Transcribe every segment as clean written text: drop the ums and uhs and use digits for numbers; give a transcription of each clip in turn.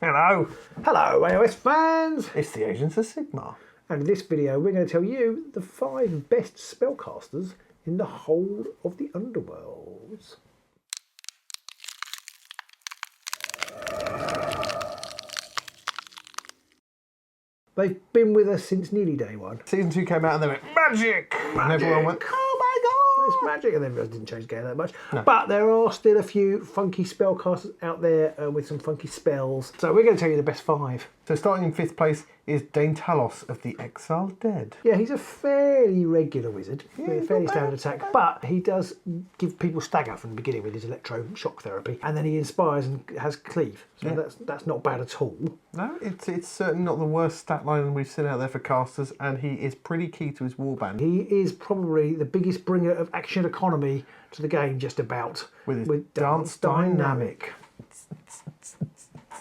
Hello. Hello, AOS fans! It's the Agents of Sigmar. And in this video, we're going to tell you the 5 best spellcasters in the whole of the Underworlds. They've been with us since nearly day one. Season 2 came out and they went, magic! And everyone went, oh my god! It's magic, and then it didn't change the game that much. No. But there are still a few funky spellcasters out there with some funky spells. So we're going to tell you the best 5. So starting in 5th place is Dane Talos of the Exiled Dead. Yeah, he's a fairly regular wizard, fairly standard attack, but he does give people stagger from the beginning with his electroshock therapy, and then he inspires and has cleave. So that's not bad at all. No, it's certainly not the worst stat line we've seen out there for casters, and he is pretty key to his warband. He is probably the biggest bringer of action economy to the game, just about. With Dance Dynamic.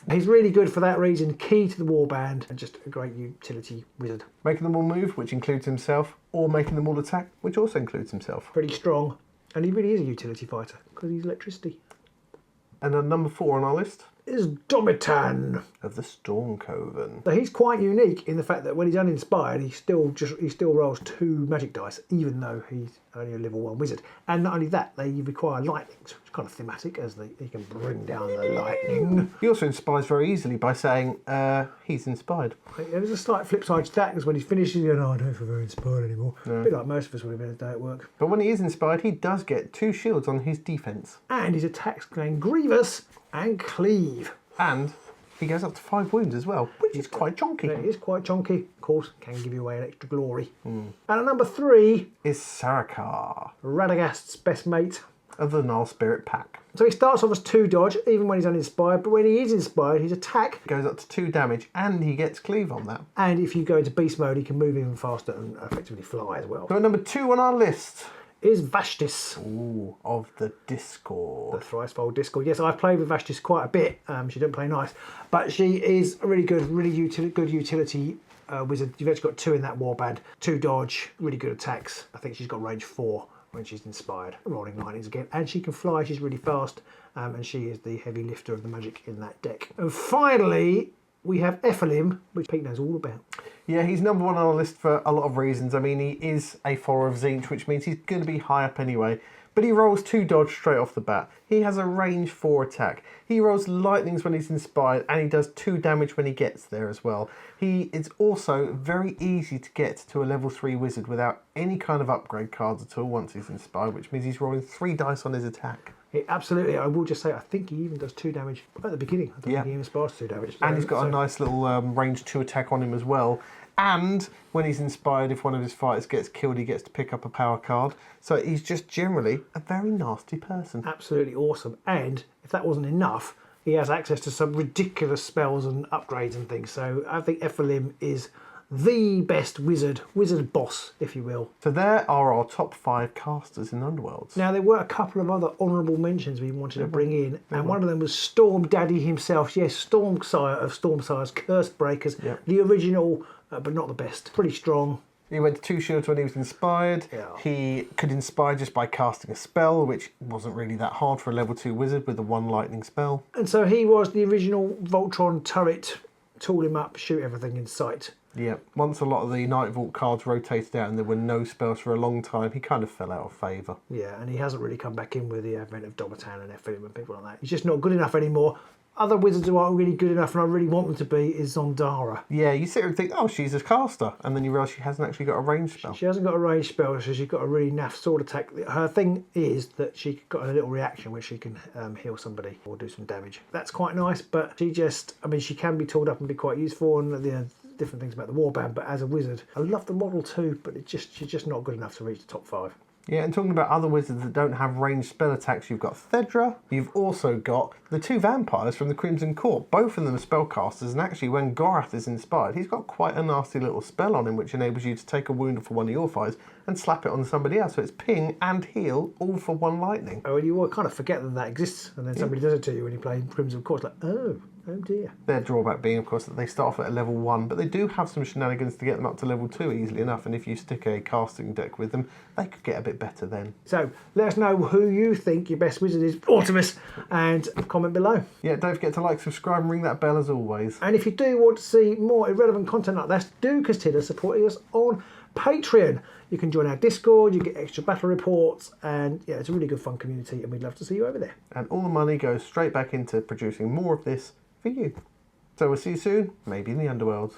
He's really good for that reason, key to the warband, and just a great utility wizard. Making them all move, which includes himself, or making them all attack, which also includes himself. Pretty strong, and he really is a utility fighter, because he's electricity. And then number 4 on our list is Domitan of the Storm Coven. So he's quite unique in the fact that when he's uninspired, he still rolls 2 magic dice, even though he's only a level 1 wizard. And not only that, they require lightnings, which is kind of thematic, as he can bring down the lightning. He also inspires very easily by saying he's inspired. There's a slight flip side to that, because when he finishes, you go, oh, I don't feel very inspired anymore. No. A bit like most of us would have been a day at work. But when he is inspired, he does get 2 shields on his defence. And his attacks gain Grievous and Cleave. And he goes up to 5 wounds as well, which is quite chonky. It is quite chonky. Of course, can give you away an extra glory. And at number 3 is Sakar, Radagast's best mate of the Null Spirit Pack. So he starts off as 2 dodge, even when he's uninspired, but when he is inspired, his attack goes up to 2 damage, and he gets cleave on that. And if you go into beast mode, he can move even faster and effectively fly as well. So at number 2 on our list is Vastis. Ooh, of the Discord. The thrice-fold Discord. Yes, I've played with Vastis quite a bit. She don't play nice, but she is a really good, good utility wizard. You've actually got 2 in that warband. 2 dodge, really good attacks. I think she's got range 4 when she's inspired. Rolling lightnings again. And she can fly, she's really fast. And she is the heavy lifter of the magic in that deck. And finally, we have Ephilim, which Pete knows all about. Yeah, he's number 1 on our list for a lot of reasons. I mean, he is a follower of Tzeentch, which means he's going to be high up anyway. But he rolls 2 dodge straight off the bat. He has a range 4 attack. He rolls lightnings when he's inspired, and he does 2 damage when he gets there as well. He is also very easy to get to a level 3 wizard without any kind of upgrade cards at all once he's inspired, which means he's rolling 3 dice on his attack. Absolutely, I will just say, I think he even does 2 damage at the beginning. I don't think he even inspires 2 damage. And he's got a nice little range 2 attack on him as well. And when he's inspired, if one of his fighters gets killed, he gets to pick up a power card. So he's just generally a very nasty person. Absolutely awesome. And if that wasn't enough, he has access to some ridiculous spells and upgrades and things. So I think Ephilim is the best wizard boss, if you will. So there are our top 5 casters in Underworlds. Now, there were a couple of other honourable mentions we wanted to bring in, and one of them was Storm Daddy himself. Yes, Stormsire of Stormsire's Curse Breakers, the original, but not the best. Pretty strong. He went to 2 shields when he was inspired. Yeah. He could inspire just by casting a spell, which wasn't really that hard for a level 2 wizard with a 1 lightning spell. And so he was the original Voltron turret, tool him up, shoot everything in sight. Yeah, once a lot of the Night Vault cards rotated out and there were no spells for a long time, he kind of fell out of favour. Yeah, and he hasn't really come back in with the advent of Domitan and Ephilim and people like that. He's just not good enough anymore. Other wizards who aren't really good enough, and I really want them to be, is Zondara. Yeah, you sit there and think, oh, she's a caster, and then you realise she hasn't actually got a range spell. She hasn't got a range spell, so she's got a really naff sword attack. Her thing is that she's got a little reaction where she can heal somebody or do some damage. That's quite nice, but she just, I mean, she can be tooled up and be quite useful, and different things about the warband, but as a wizard, I love the model too, but she's just not good enough to reach the top 5. Yeah, and talking about other wizards that don't have ranged spell attacks, you've got Thedra. You've also got the 2 vampires from the Crimson Court. Both of them are spellcasters, and actually when Gorath is inspired, he's got quite a nasty little spell on him which enables you to take a wound for one of your fighters and slap it on somebody else. So it's ping and heal, all for 1 lightning. Oh, and you kind of forget that exists, and then somebody does it to you when you play Crimson Court. It's like, oh. Oh dear. Their drawback being, of course, that they start off at a level 1, but they do have some shenanigans to get them up to level 2 easily enough, and if you stick a casting deck with them, they could get a bit better then. So let us know who you think your best wizard is, Artemis, and comment below. Yeah, don't forget to like, subscribe, and ring that bell as always. And if you do want to see more irrelevant content like this, do consider supporting us on Patreon. You can join our Discord, you get extra battle reports, and yeah, it's a really good fun community, and we'd love to see you over there. And all the money goes straight back into producing more of this for you. So we'll see you soon, maybe in the Underworlds.